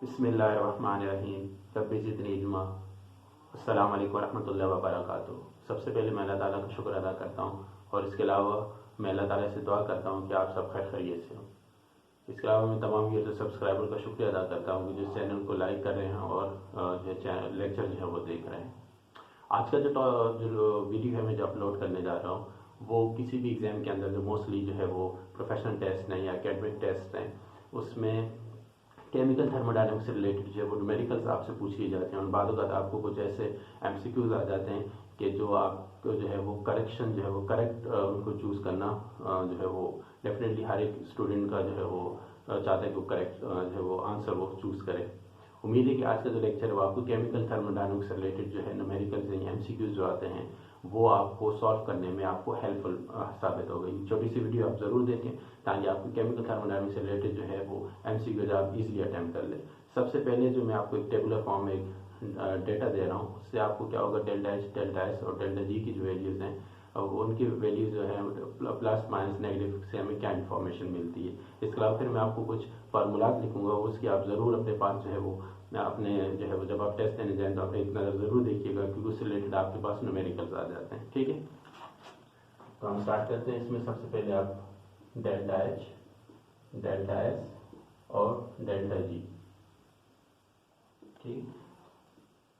बिस्मिल्लाहिर्रहमानिर्रहीम। रब्बि ज़िदनी इल्मा। अस्सलामु अलैकुम वरहमतुल्लाहि वबरकातुहू। सबसे पहले मैं अल्लाह ताला का शुक्र अदा करता हूँ और इसके अलावा मैं अल्लाह ताला से दुआ करता हूँ कि आप सब खैर खैरियत से हो। इसके अलावा मैं तमाम व्यूअर्स और सब्सक्राइबर का शुक्रिया अदा करता हूँ कि जो चैनल को लाइक कर रहे हैं और जो चैनल लेक्चर जो है वो देख रहे हैं। आज का जो वीडियो है मैं जो अपलोड करने जा रहा हूँ वो किसी भी एग्ज़ाम के अंदर जो मोस्टली जो है वो प्रोफेशनल टेस्ट हैं या एकेडमिक टेस्ट हैं उसमें केमिकल थर्मोडायनामिक्स से रिलेटेड जो है वो न्यूमेरिकल्स आपसे पूछ लिए जाते हैं और बाद वक्त आपको कुछ ऐसे एमसीक्यूज आ जाते हैं कि जो आपको जो है वो करेक्शन जो है वो करेक्ट उनको चूज़ करना जो है वो डेफिनेटली हर एक स्टूडेंट का जो है वो चाहता है कि वो करेक्ट जो है वो आंसर वो चूज़ करे। उम्मीद है कि आज का जो लेक्चर है वो आपको केमिकल थर्मोडायनामिक्स से रिलेटेड जो है न्यूमेरिकल्स या एमसीक्यूज जो आते हैं वो आपको सॉल्व करने में आपको हेल्पफुल साबित होगा। ये छोटी सी वीडियो आप ज़रूर देखें ताकि आपको केमिकल थर्मोडायनामिक्स से रिलेटेड जो है वो एमसीक्यूज आप इजीली अटैम्प्ट कर लें। सबसे पहले जो मैं आपको एक टेबुलर फॉर्म में एक डेटा दे रहा हूँ उससे आपको क्या होगा, डेल्टा एस और डेल्टा जी की जो वैल्यूज़ हैं उनकी वैल्यूज जो है प्लस माइनस नेगेटिव से हमें क्या इन्फॉर्मेशन मिलती है। इसके अलावा फिर मैं आपको कुछ फार्मूलाज लिखूंगा उसकी आप ज़रूर अपने पास जो है वो अपने जो है वो जब आप टेस्ट देने जाएं तो आप एक नज़र ज़रूर देखिएगा क्योंकि उससे रिलेटेड आपके पास न्यूमेरिकल्स आ जाते हैं। ठीक है, तो हम स्टार्ट करते हैं। इसमें सबसे पहले आप डेल्टा एच, डेल्टा एस और डेल्टा जी। ठीक,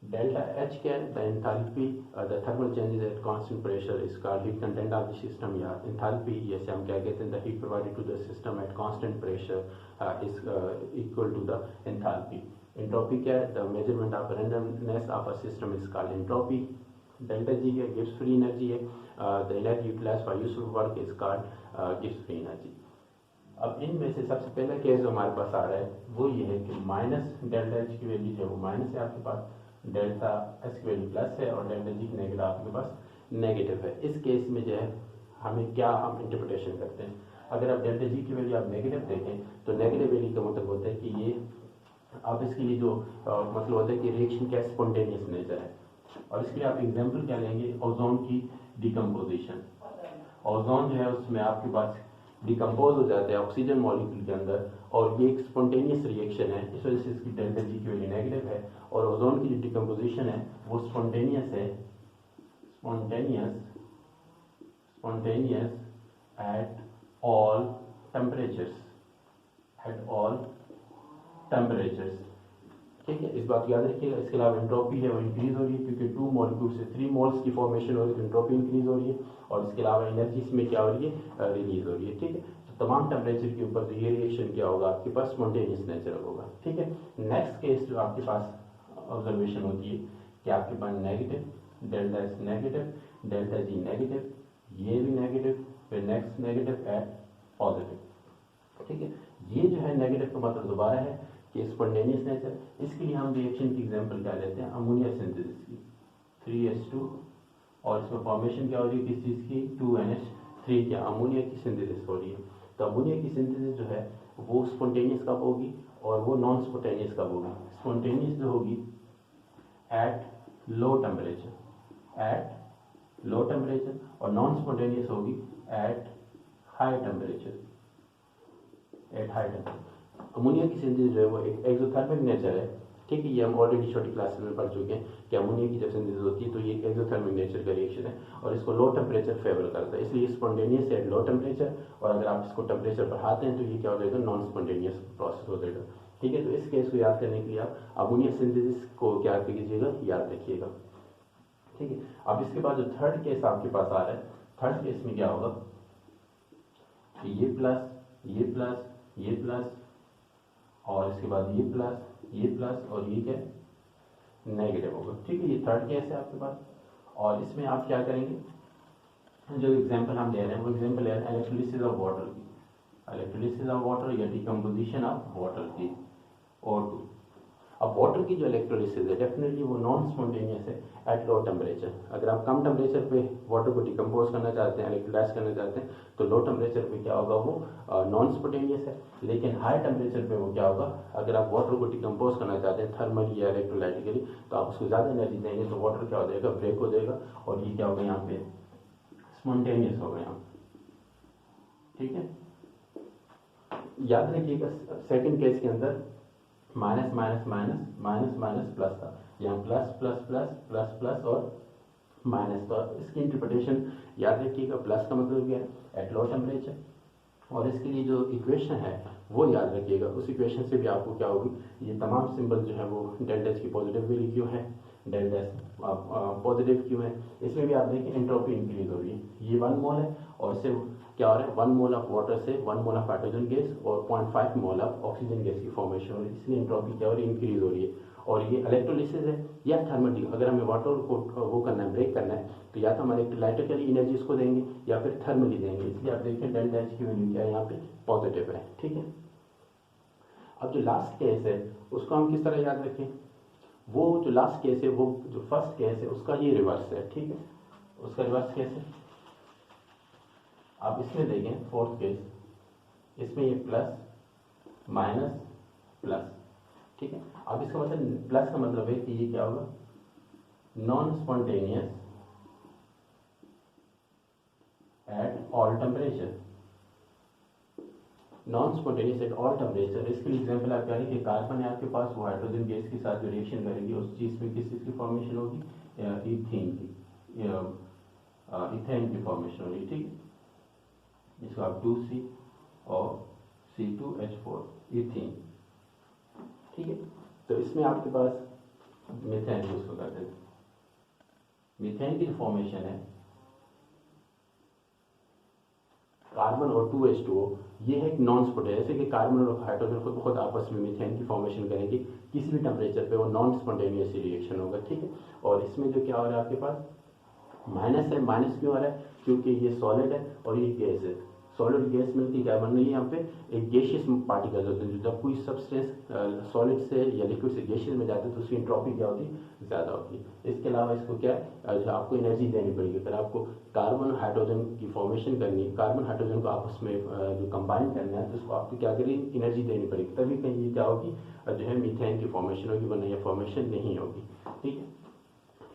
डेल्टा एच क्या है? The enthalpy the thermal changes at constant pressure is called heat content of the system या एंथैल्पी। जैसे हम क्या कहते हैं, the heat provided to the system at constant pressure is equal to the enthalpy. Entropy क्या है? The measurement of randomness of a system is called entropy. Delta G है, Gibbs free energy है। The energy utilized for useful work is called Gibbs free energy. अब इनमें से सबसे पहला case जो हमारे पास आ रहा है वो ये है कि माइनस डेल्टा एच की वैल्यू जो है वो माइनस है आपके पास, डेल्टा एस की वैल्यू प्लस है और डेल्टा जी की नेगेटिव आपके पास नेगेटिव है। इस केस में जो है हमें क्या हम इंटरप्रिटेशन करते हैं, अगर आप डेल्टा जी की वैल्यू आप नेगेटिव देखें तो नेगेटिव वैल्यू का मतलब होता है कि ये आप इसके लिए जो मतलब होता है कि रिएक्शन क्या स्पॉन्टेनियस नेचर है। और इसके लिए आप एग्जाम्पल क्या लेंगे, ओजोन की डिकम्पोजिशन। ओजोन जो है उसमें आपके पास डिकम्पोज हो जाता है ऑक्सीजन मॉलिक्यूल के अंदर और ये एक स्पॉन्टेनियस रिएक्शन है, इस वजह से इसकी डेल्टा जी की वैल्यू नेगेटिव है। और ओजोन की जो डिकम्पोजिशन है वो स्पॉन्टेनियस है, spontaneous at all temperatures, at all temperatures. ठीक है, इस बात याद रखिएगा। इसके अलावा एंट्रोपी है वो इंक्रीज हो रही है क्योंकि 2 मॉलिक्यूल से 3 मोल्स की फॉर्मेशन हो रही है तो एंट्रोपी इंक्रीज हो रही है। और इसके अलावा एनर्जी इसमें क्या हो रही है, रिलीज हो रही है। ठीक है, तो तमाम टेम्परेचर के ऊपर तो ये रिएक्शन क्या होगा आपके पास स्पॉन्टेनियस नेचर होगा। ठीक है, नेक्स्ट केस जो आपके पास ऑब्जर्वेशन होती है कि आपके पास negative, delta S negative, delta G negative, ये भी नेगेटिव, फिर नेक्स्ट नेगेटिव एट पॉजिटिव। ठीक है, ये जो है नेगेटिव का मतलब दोबारा है कि स्पॉन्टेनियस नेचर। इसके लिए हम रिएक्शन की एग्जांपल क्या लेते हैं, अमोनिया सिंथेसिस की, 3H2 और इसमें फॉर्मेशन क्या हो रही है किस चीज़ की, 2NH3 क्या अमोनिया की सिंथेसिस हो रही है। तो अमोनिया की सिंथेसिस जो है वो स्पॉन्टेनियस कब होगी और वो नॉन स्पॉन्टेनियस कब होगी। स्पॉन्टेनियस जो होगी at low temperature, at low temperature, और नॉन स्पॉन्टेनियस होगी at high temperature, at high temperature. Ammonia की सिंथेसिस जो है वो एक एक्सोथर्मिक नेचर है। ठीक है, ये हम ऑलरेडी छोटी क्लासेस में पढ़ चुके हैं कि अमोनिया की जब सिंथेसिस होती है तो ये एक एक्सोथर्मिक नेचर का रिएक्शन है और इसको लो टेम्परेचर फेवर करता है, इसलिए स्पॉन्टेनियस एट लो टेम्परेचर। और अगर आप इसको टेम्परेचर बढ़ाते हैं तो ये क्या हो जाएगा, नॉन स्पॉन्टेनियस प्रोसेस हो जाएगा। ठीक है, तो इस केस को याद करने के लिए आप अमोनिया सिंथेसिस को क्या कीजिएगा, याद रखिएगा। ठीक है, अब इसके बाद जो थर्ड केस आपके पास आ रहा है, थर्ड केस में क्या होगा कि ये प्लस, ये प्लस, ये प्लस और इसके बाद ये प्लस और ये क्या नेगेटिव होगा। ठीक है, ये थर्ड केस है आपके पास। और इसमें आप क्या करेंगे, जो एग्जांपल हम ले रहे हैं वो एग्जांपल ले रहे हैं इलेक्ट्रोलिसिस ऑफ वाटर की, इलेक्ट्रोलिसिस ऑफ वाटर या डिकम्पोजिशन ऑफ वाटर की, O2। अब वाटर की जो इलेक्ट्रोलिसिस है डेफिनेटली वो नॉन स्पॉन्टेनियस है एट लो टेम्परेचर। अगर आप कम टेम्परेचर पे वाटर को डिकम्पोज करना चाहते हैं, इलेक्ट्रोलाइज करना चाहते हैं तो लो टेम्परेचर पे क्या होगा, वो नॉन स्पॉन्टेनियस है। लेकिन हाई टेम्परेचर पे वो क्या होगा, अगर आप वाटर को डिकम्पोज करना चाहते हैं थर्मली या इलेक्ट्रोलाइटिकली तो आप उसको ज़्यादा एनर्जी देंगे तो वाटर क्या हो जाएगा, ब्रेक हो जाएगा और ये क्या होगा यहाँ पे स्पॉन्टेनियस होगा यहाँ। ठीक है, याद रखिएगा सेकेंड केस के अंदर minus minus minus minus minus plus था, यहाँ plus plus plus plus plus और माइनस। तो इसकी इंटरप्रिटेशन याद रखिएगा, प्लस का मतलब क्या है एट लो टेम्परेचर, और इसके लिए जो इक्वेशन है वो याद रखिएगा। उस इक्वेशन से भी आपको क्या होगी, ये तमाम सिंबल जो है वो डेल्टा एच की पॉजिटिव वैल्यू क्यों है, डेल्टा एच पॉजिटिव क्यों है, इसमें भी आप देखिए एंट्रोपी इंक्रीज हो रही है। ये 1 मोल है और इससे क्या हो रहा है, 1 मोल ऑफ वाटर से 1 मोल ऑफ हाइड्रोजन गैस और 0.5 मोल ऑफ ऑक्सीजन गैस की फॉर्मेशन हो रही है, इसलिए एंट्रोपी क्या हो रही है, इंक्रीज हो रही है। और ये इलेक्ट्रोलिसिस है या थर्मल, अगर हमें वाटर को वो करना है, ब्रेक करना है, तो या तो हम इलेक्ट्रोलाइटिकली एनर्जी इसको देंगे या फिर थर्मली देंगे, इसलिए आप देखिए डेल्टा एच की वैल्यू क्या है यहाँ पे पॉजिटिव है। ठीक है, अब जो लास्ट केस है उसको हम किस तरह याद रखें, वो जो लास्ट केस है वो जो फर्स्ट केस है उसका ये रिवर्स है। ठीक है, उसका रिवर्स केस है, आप इसमें देखें फोर्थ केस, इसमें ये प्लस माइनस प्लस। ठीक है, अब इसका मतलब प्लस का मतलब है कि ये क्या होगा, non spontaneous at all temperature, non spontaneous at all temperature. इसके लिए एग्जांपल आप क्या है कि कार्बन है आपके पास, वो हाइड्रोजन गैस के साथ जो रिएक्शन करेगी उस चीज में किस चीज की फॉर्मेशन होगी, इथेन की, इथेन की फॉर्मेशन होगी। ठीक है, इसको आप 2C और C2H4 इथेन। ठीक है, तो इसमें आपके पास मीथेन यूज को करते हैं, मीथेन की जो फॉर्मेशन है कार्बन और 2H2O, ये है एक नॉन स्पॉन्टेनियस, जैसे कि कार्बन और हाइड्रोजन खुद ब खुद आपस में मीथेन की फॉर्मेशन करेंगे किसी भी टेम्परेचर पे, वो नॉन स्पॉन्टेनियस रिएक्शन होगा। ठीक है, और इसमें जो क्या हो रहा है आपके पास माइनस है, माइनस क्यों आ रहा है, क्योंकि ये सॉलिड है और ये गैस है, सॉलिड गैस मिलकर क्या बन रही है यहाँ पे एक गैशियस पार्टिकल्स होते हैं। जब कोई सब्सटेंस सॉलिड से या लिक्विड से गैशियस में जाते हैं तो उसकी एंट्रोपी क्या होती है, ज़्यादा होती है। इसके अलावा इसको क्या है, आपको एनर्जी देनी पड़ेगी। अगर आपको कार्बन हाइड्रोजन की फॉर्मेशन करनी है, कार्बन हाइड्रोजन को आपस में जो कंबाइन करना है, तो उसको आपको क्या करेगी, एनर्जी देनी पड़ेगी, तभी कहीं ये क्या होगी, जो है मीथेन की फॉर्मेशन होगी, वरना ये फॉर्मेशन नहीं होगी। ठीक है,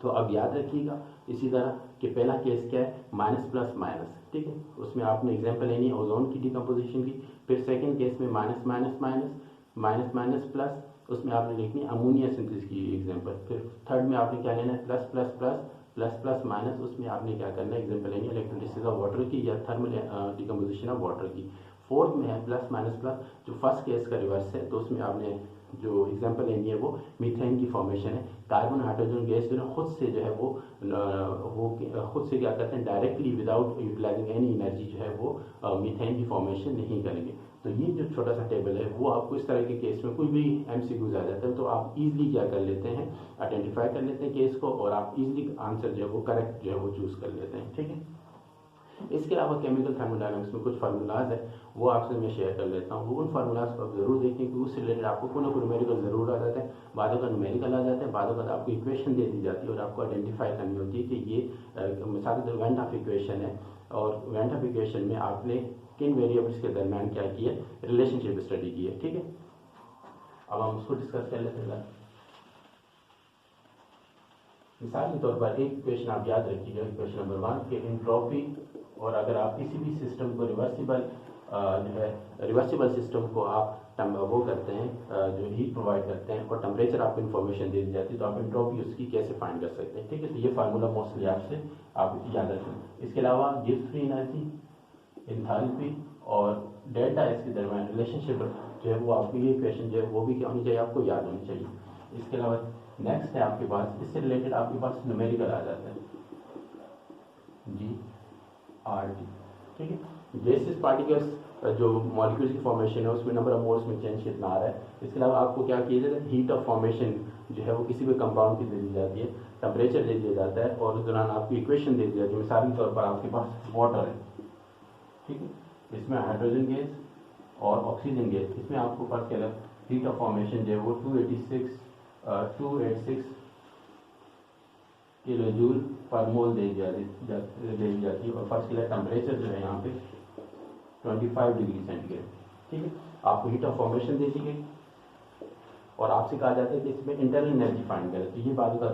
तो अब याद रखिएगा इसी तरह कि पहला केस क्या है, माइनस प्लस माइनस। ठीक है, उसमें आपने एग्जांपल लेनी है ओजोन की डिकम्पोजिशन की। फिर सेकंड केस में minus minus minus minus minus plus, उसमें आपने लिखनी है अमोनिया सिंथेसिस की एग्जांपल। फिर थर्ड में आपने क्या लेना है, plus plus plus plus plus minus, उसमें आपने क्या करना है, एग्जांपल लेनी है इलेक्ट्रोलिसिस ऑफ वाटर की या थर्मल डिकम्पोजिशन ऑफ वाटर की। फोर्थ में है प्लस माइनस प्लस, जो फर्स्ट केस का रिवर्स है, तो उसमें आपने जो एग्जांपल लेनी है वो मीथेन की फॉर्मेशन है। कार्बन हाइड्रोजन गैस जो है खुद से जो है वो खुद से क्या करते हैं, directly without utilizing any energy जो है वो मीथेन की फॉर्मेशन नहीं करेंगे। तो ये जो छोटा सा टेबल है वो आपको इस तरह के केस में कोई भी MCQs आ जाता है तो आप इजीली क्या कर लेते हैं, आइडेंटिफाई कर लेते हैं केस को, और आप इजीली आंसर जो है वो करेक्ट जो है वो चूज कर लेते हैं। ठीक है, इसके अलावा केमिकल थर्मोडायनामिक्स में कुछ फार्मूलाज है वो आपसे मैं शेयर कर लेता हूँ। वो उन फार्मूलाज को आप जरूर देखें कि उससे रिलेटेड आपको कोई ना कोई न्यूमेरिकल जरूर आ जाता है, बादों का न्यूमेरिकल आ जाता है, बादों का आपको इक्वेशन दे दी जाती है और आपको आइडेंटिफाई करनी होती है कि ये मिसाल के वेंट ऑफ इक्वेशन है, और वेंट ऑफ इक्वेशन में आपने किन वेरिएबल्स के दरमियान क्या किया, रिलेशनशिप स्टडी की है। ठीक है, अब हम उसको डिस्कस कर लेते हैं। मिसाल के तौर पर एक इक्वेशन आप याद रखिएगा, इक्वेशन नंबर 1 के एंट्रोपी, और अगर आप किसी भी सिस्टम को रिवर्सिबल सिस्टम को आप वो करते हैं, जो हीट प्रोवाइड करते हैं और टेम्परेचर आपको इन्फॉर्मेशन दे दी जाती है, तो आप एंट्रोपी उसकी कैसे फाइंड कर सकते हैं। ठीक है, तो ये फार्मूला मोस्टली आपसे आप याद रखें। इसके अलावा गिब्स फ्री एनर्जी, एंथैल्पी और डेल्टा एस के दरमियान रिलेशनशिप जो है वो आपकी ये इक्वेशन जो है वो भी क्या होनी चाहिए, आपको याद होनी चाहिए। इसके अलावा नेक्स्ट है आपके पास, इससे रिलेटेड आपके पास न्यूमेरिकल आ जाता है GRT। ठीक है, गैसेस पार्टिकल्स जो मॉलिक्यूल्स की फॉर्मेशन है उसमें नंबर ऑफ मोल्स में चेंज कितना आ रहा है। इसके अलावा आपको क्या किया जाता है, हीट ऑफ फॉर्मेशन जो है वो किसी भी कंपाउंड की दे दी जाती है, टेम्परेचर दे दिया जाता है और उस दौरान आपकी इक्वेशन दे दी जाती है। मिसाल के तौर पर आपके पास वाटर है, ठीक है, इसमें हाइड्रोजन गैस और ऑक्सीजन गैस, इसमें आपको फर्क क्या है, हीट ऑफ फॉर्मेशन जो है वो 286 किलो जूल पर मोल दे दी जाती है, और फर्स्ट के लिए टेम्परेचर जो है यहाँ पे 25 डिग्री सेंटीग्रेड। ठीक है, आपको हीट ऑफ फॉर्मेशन दे दी गई और आपसे कहा जाता है कि इसमें इंटरनल एनर्जी फाइंड करें। तो ये बात का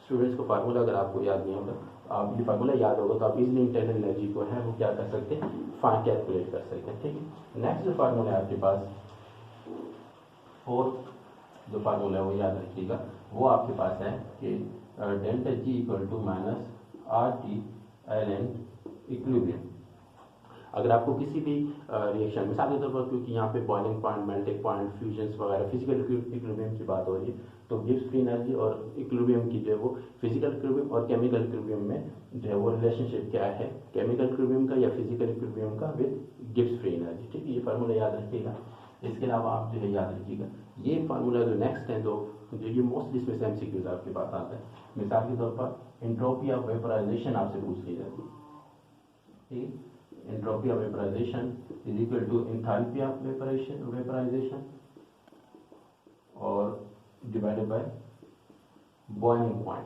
स्टूडेंट्स को फार्मूला अगर आपको याद नहीं होगा, आप ये फार्मूला याद होगा तो आप इजीली इंटरनल एनर्जी को है वो क्या कर सकते हैं, कैलकुलेट कर सकते हैं। ठीक है, नेक्स्ट जो फार्मूला है आपके पास 4 जो फार्मूला है वो याद रखिएगा, वो आपके पास है कि delta G equal to minus R T L N equilibrium. अगर आपको किसी भी रिएक्शन, मिसाल के तौर पर क्योंकि यहाँ पे boiling point, melting point, fusions वगैरह फिजिकल इक्विलिब्रियम की बात हो रही है, तो गिब्स फ्री एनर्जी और इक्विलिब्रियम की जो है वो फिजिकल इक्विलिब्रियम और केमिकल इक्विलिब्रियम में जो है वो रिलेशनशिप क्या है, केमिकल इक्विलिब्रियम का या फिजिकल इक्विलिब्रियम का विद गिब्स फ्री एनर्जी। ठीक है, ये फार्मूला याद रखिएगा। इसके अलावा आप जो है याद रखिएगा ये फार्मूला जो नेक्स्ट है, जो ये मोस्टली इसमें से एमसीक्यूज आपके पास आता है। मिसाल के तौर पर एंट्रोपी ऑफ वेपराइजेशन आपसे पूछ ली जाती है। ठीक, entropy of vaporization is equal to enthalpy of vaporization और डिवाइडेड बाय बॉइलिंग पॉइंट।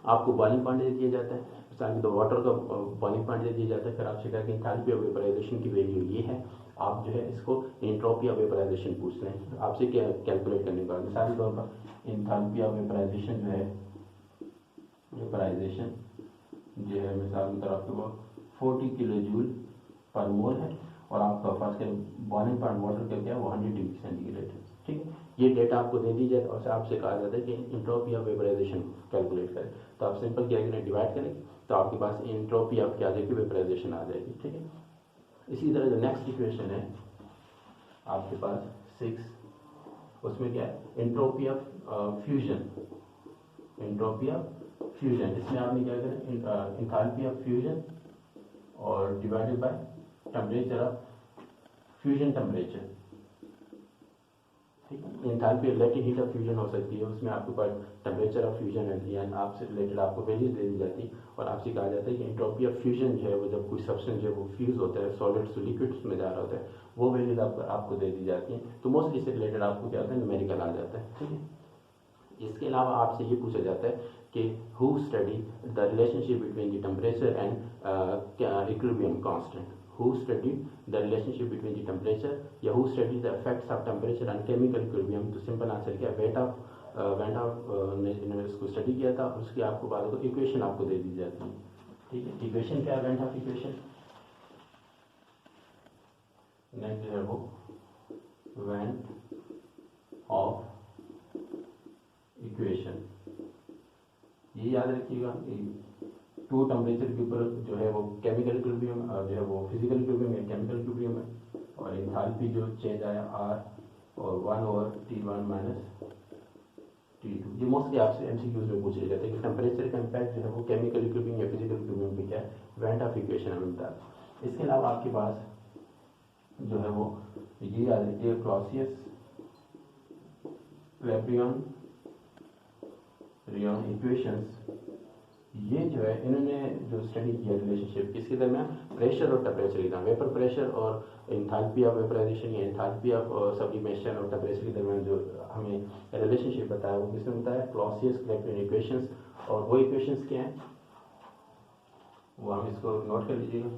आपको बॉइलिंग पॉइंट दे दिया जाता है, मिसाल तो वाटर का बॉइलिंग पॉइंट दे दिया जाता है, फिर आपसे कहा कि एंथैल्पी ऑफ वेपराइजेशन की वैल्यू ये है, आप जो है इसको एंट्रोपी ऑफ वेपराइजेशन पूछ रहे हैं, आपसे क्या कैलकुलेट करने का। मिसाल के तौर पर एंथैल्पी ऑफ वेपराइजेशन जो है, वेपराइजेशन जो है मिसाल के तौर आपको 40 किलो जूल पर मोल है और आपका पास के बॉइलिंग पॉइंट वाटर का क्या है वो 100 डिग्री सेंटीग्रेड है। ठीक है, ये डेटा आपको दे दी जाए और आपसे कहा जाता है कि एंट्रोपी ऑफ वेपराइजेशन कैलकुलेट करें, तो आप सिंपल क्या करें, डिवाइड करें, तो आपके पास एंट्रोपी ऑफ क्या आ जाएगी, वेपराइजेशन आ जाएगी। ठीक है, इसी तरह जो नेक्स्ट इक्वेशन है आपके पास 6, उसमें क्या है, entropy of fusion, entropy of fusion, इसमें आपने क्या करें, एंथैल्पी ऑफ फ्यूजन और divided by temperature of fusion temperature. ठीक है, enthalpy latent heat of fusion हो सकती है, उसमें आपके पास टेम्परेचर ऑफ फ्यूजन है, आपसे रिलेटेड आपको वैल्यूज दे दी जाती है और आपसे कहा जाता है कि एंट्रोपी ऑफ फ्यूजन जो है वो जब कोई सब्सटेंस जो है वो फ्यूज होता है, सॉलिड्स टू लिक्विड्स में जा रहा होता है, वो वैल्यूज आपको दे दी जाती हैं। तो मोस्टली इससे रिलेटेड आपको क्या होता है, न्यूमेरिकल आ जाता है। ठीक है, इसके अलावा आपसे ये पूछा जाता है कि who study the relationship between the temperature and equilibrium constant, who studied the relationship between the temperature या who studied the effects of temperature and chemical equilibrium। तो सिंपल आंसर क्या, वेंट ऑफ ने इसको स्टडी किया था और उसकी आपको बाद को इक्वेशन आपको दे दी जाती है। ठीक है, इक्वेशन क्या है, वेंट ऑफ इक्वेशन, नेक्स्ट है वो वेंट ऑफ इक्वेशन। ये याद रखिएगा, टू टेम्परेचर के ऊपर जो है वो केमिकल इक्विलिब्रियम जो है वो फिजिकल इक्विलिब्रियम या केमिकल इक्विलिब्रियम है, और एंथैल्पी जो चेंज आया आर और 1/T1 माइनस T2। ये मोस्टली आपसे एमसीक्यूज में पूछ जाते हैं कि टेम्परेचर का इम्पैक्ट जो है वो केमिकल इक्विलिब्रियम या फिजिकल इक्विलिब्रियम पे क्या है, वेंट ऑफ इक्वेशन में मिलता है। इसके अलावा आपके पास जो है वो ये याद रखिए, क्लॉसियस क्लैपेरॉन रियोन इक्वेशंस, ये जो है इन्होंने जो स्टडी किया रिलेशनशिप किसके दरमियान, प्रेशर और टेम्परेचर के दरमियान, वेपर प्रेशर और एंथैल्पी ऑफ वेपराइजेशन या एंथैल्पी ऑफ सब्लिमेशन और टेम्परेचर के दरमियान जो हमें रिलेशनशिप बताया वो किसने बताया, क्लॉसियस क्लैपेरॉन इक्वेशंस। और वो इक्वेशंस क्या हैं वो हम इसको नोट कर लीजिएगा।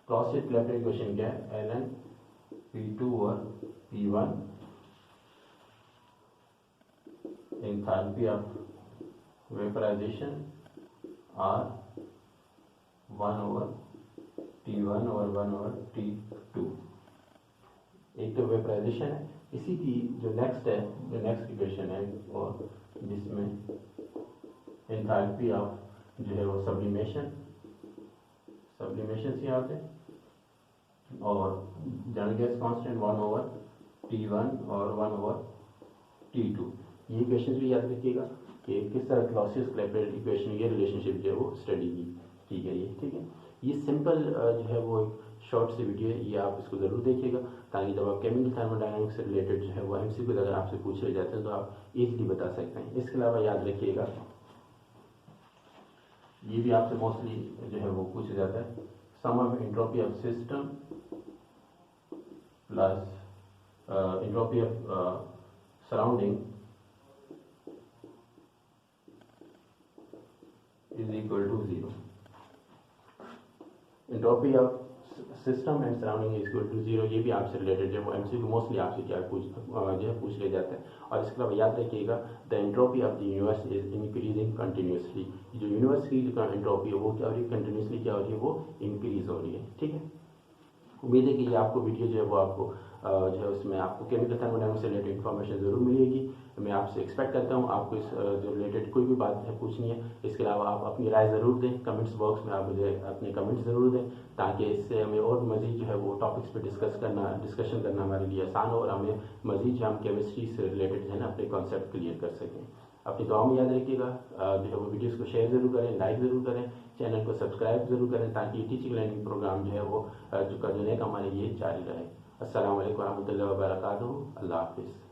क्लॉसियस क्लैपेरॉन इक्वेशन क्या है, ln P2 और P1 enthalpy of vaporisation R 1/T1 और 1/T2। एक तो वेपराइजेशन है, इसी की जो नेक्स्ट है, जो नेक्स्ट इक्वेशन है और जिसमें एंथैल्पी ऑफ जो है वो सब्लिमेशन से आते हैं और जनरल गैस कांस्टेंट 1/T1 और 1/T2। ये इक्वेशन भी याद रखिएगा कि किस तरह क्लॉसियस क्लैपेरॉन इक्वेशन ये रिलेशनशिप जो है वो स्टडी की गई है। ठीक है, ये सिंपल जो है वो एक शॉर्ट सी वीडियो है, ये आप इसको ज़रूर देखिएगा ताकि जब आप केमिकल थर्मोडायनामिक्स से रिलेटेड जो है वो एमसीक्यू अगर आपसे पूछे जाते हैं तो आप इजीली बता सकते हैं। इसके अलावा याद रखिएगा ये भी आपसे मोस्टली जो है वो पूछा जाता है, sum of entropy of system plus entropy of surrounding is equal to 0। Entropy of system and surrounding is equal to 0, ये भी आपसे रिलेटेड है वो एमसीक्यू मोस्टली आपसे क्या पूछ ले जाता है। और इसके अलावा याद रखिएगा the entropy of the universe is increasing continuously, जो यूनिवर्स की जो एंट्रोपी है वो क्या हो रही है, कंटिन्यूसली क्या हो रही है, वो इंक्रीज हो रही है। ठीक है, उम्मीद है कि ये आपको वीडियो जो है वो आपको जो है उसमें आपको केमिकल थर्मोडायनामिक्स से रिलेटेड इन्फॉर्मेशन ज़रूर मिलेगी। मैं आपसे एक्सपेक्ट करता हूँ आपको इस जो रिलेटेड कोई भी बात है पूछनी है। इसके अलावा आप अपनी राय ज़रूर दें, कमेंट्स बॉक्स में आप मुझे अपने कमेंट्स ज़रूर दें, ताकि इससे हमें और मज़ीद जो है वो टॉपिक्स पे डिस्कशन करना हमारे लिए आसान हो और हमें मज़ीद जो हम केमिस्ट्री से रिलेटेड जो है ना अपने कॉन्सेप्ट क्लियर कर सकें। अपनी दुआ में याद रखिएगा, जो है वो वीडियोज़ को शेयर ज़रूर करें, लाइक ज़रूर करें, चैनल को सब्सक्राइब ज़रूर करें, ताकि टीचिंग लर्निंग प्रोग्राम जो है वो जो करने का हमारे लिए जारी रहे। अस्सलाम वालेकुम रहमतुल्लाहि व बरकातुहू। अल्लाह हाफिज़।